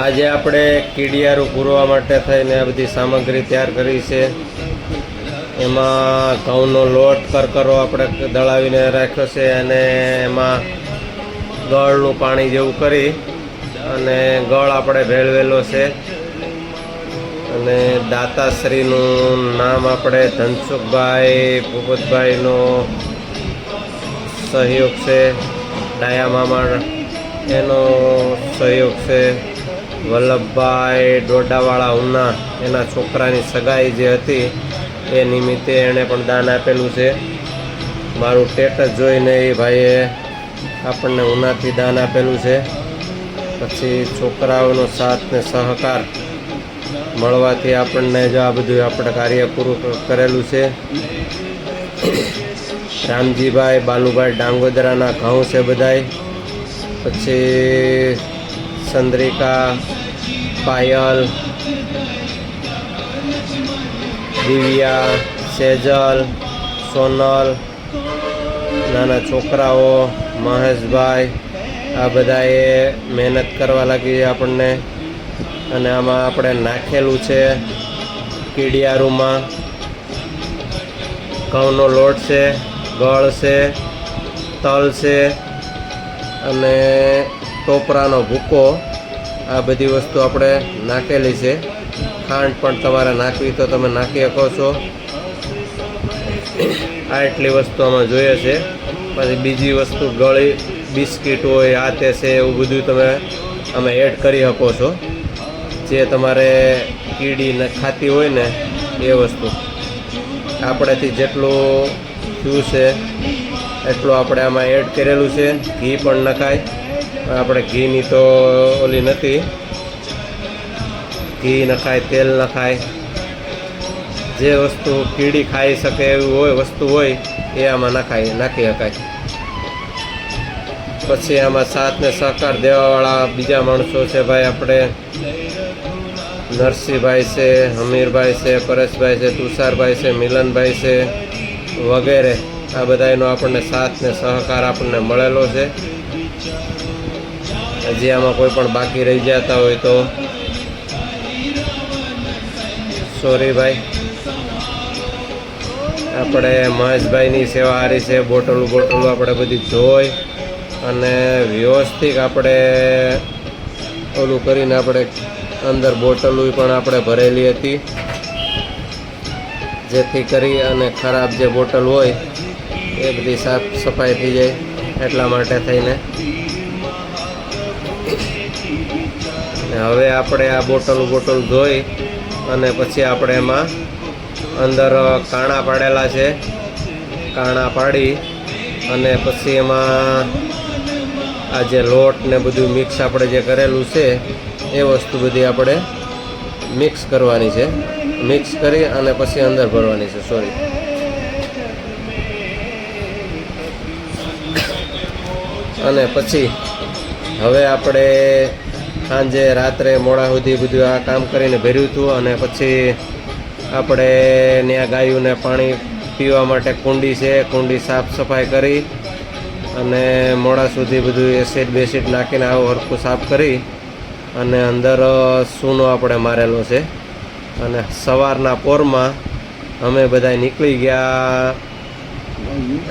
આજે આપણે કીડિયારું પૂરવા માટે થઈને આ બધી સામગ્રી તૈયાર કરી છે. એમાં ઘઉંનો લોટ કરકરો આપણે દળાવીને રાખ્યો છે અને એમાં ગળનું પાણી જેવું કરી અને ગળ આપણે ભેળવેલો છે. અને દાતાશ્રીનું નામ આપણે ધનસુખભાઈ ભૂપતભાઈનો સહયોગ છે. ડાયા મામા એનો સહયોગ છે. વલ્લભભાઈ ડોડાવાળા ઉના એના છોકરાની સગાઈ જે હતી એ નિમિત્તે એણે પણ દાન આપેલું છે. મારું સ્ટેટસ જોઈને એ ભાઈએ આપણને ઉનાથી દાન આપેલું છે. પછી છોકરાઓનો સાથ ને સહકાર મળવાથી આપણને જો આ બધું આપણે કાર્ય પૂરું કરેલું છે. રામજીભાઈ બાલુભાઈ ડાંગોદરાના ઘઉં છે બધાય. પછી ચંદ્રિકા, પાયલ, દિવ્યા, સેજલ, સોનલ, નાના છોકરાઓ, મહેશભાઈ, આ બધાએ મહેનત કરવા લાગી આપણને. અને આમાં આપણે નાખેલું છે કીડિયારુમાં ઘઉંનો લોટ છે, ગળ છે, તલ છે અને ટોપરાનો ભૂકો. આ બધી વસ્તુ આપણે નાખેલી છે. ખાંડ પણ તમારે નાખવી તો તમે નાખી શકો છો. આ એટલી વસ્તુ આમાં જોઈએ છે. પછી બીજી વસ્તુ ગળી બિસ્કીટ હોય આ તે છે એવું બધું તમે આમાં એડ કરી શકો છો. જે તમારે કીડી ખાતી હોય ને એ વસ્તુ આપણેથી જેટલું થયું છે એટલું આપણે આમાં એડ કરેલું છે. ઘી પણ નખાય. આપણે ઘીની તો ઓલી નથી. ઘી નખાય, તેલ નખાય. જે વસ્તુ કીડી ખાઈ શકે એવી હોય વસ્તુ હોય એ આમાં નાખી શકાય. પછી આમાં સાથ ને સહકાર દેવાવાળા બીજા માણસો છે ભાઈ. આપણે નરસિંહભાઈ છે, હમીરભાઈ છે, પરેશભાઈ છે, તુષારભાઈ છે, મિલનભાઈ છે વગેરે. આ બધાનો આપણને સાથ ને સહકાર આપણને મળેલો છે. હજી આમાં કોઈ પણ બાકી રહી જતા હોય તો સોરી ભાઈ. આપણે મહેશભાઈની સેવા હારી છે. બોટલો આપણે બધી ધોઈ અને વ્યવસ્થિત આપણે ઓલું કરીને આપણે અંદર બોટલો પણ આપણે ભરેલી હતી, જેથી કરી અને ખરાબ જે બોટલ હોય એ બધી સાફ સફાઈ થઈ જાય એટલા માટે થઈને. હવે આપણે આ બોટલ ધોઈ અને પછી આપણે એમાં અંદર કાણા પાડેલા છે. કાણા પાડી અને પછી એમાં આ જે લોટ ને બધું મિક્સ આપણે જે કરેલું છે એ વસ્તુ બધી આપણે મિક્સ કરવાની છે. મિક્સ કરી અને પછી અંદર ભરવાની છે. સોરી. અને પછી હવે આપણે સાંજે રાત્રે મોડા સુધી બધું આ કામ કરીને ભર્યું હતું. અને પછી આપણે ત્યાં ગાયોને પાણી પીવા માટે કુંડી છે, કુંડી સાફ સફાઈ કરી અને મોડા સુધી બધું એસિડ બેસિડ નાખીને આવું હરખું સાફ કરી અને અંદર સૂનો આપણે મારેલો છે. અને સવારના પોરમાં અમે બધા નીકળી ગયા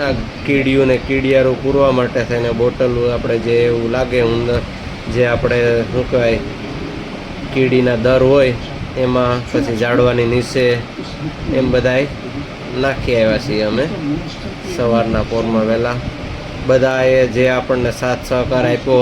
આ કીડિયું ને કીડિયારું પૂરવા માટે થઈને. બોટલો આપણે જે એવું લાગે અંદર જે આપણે શું કહેવાય કીડીના દર હોય એમાં, પછી ઝાડવાની નીચે એમ બધાય નાખી આવ્યા છીએ અમે સવારના પોરમાં વહેલા. બધાએ જે આપણને સાથ સહકાર આપ્યો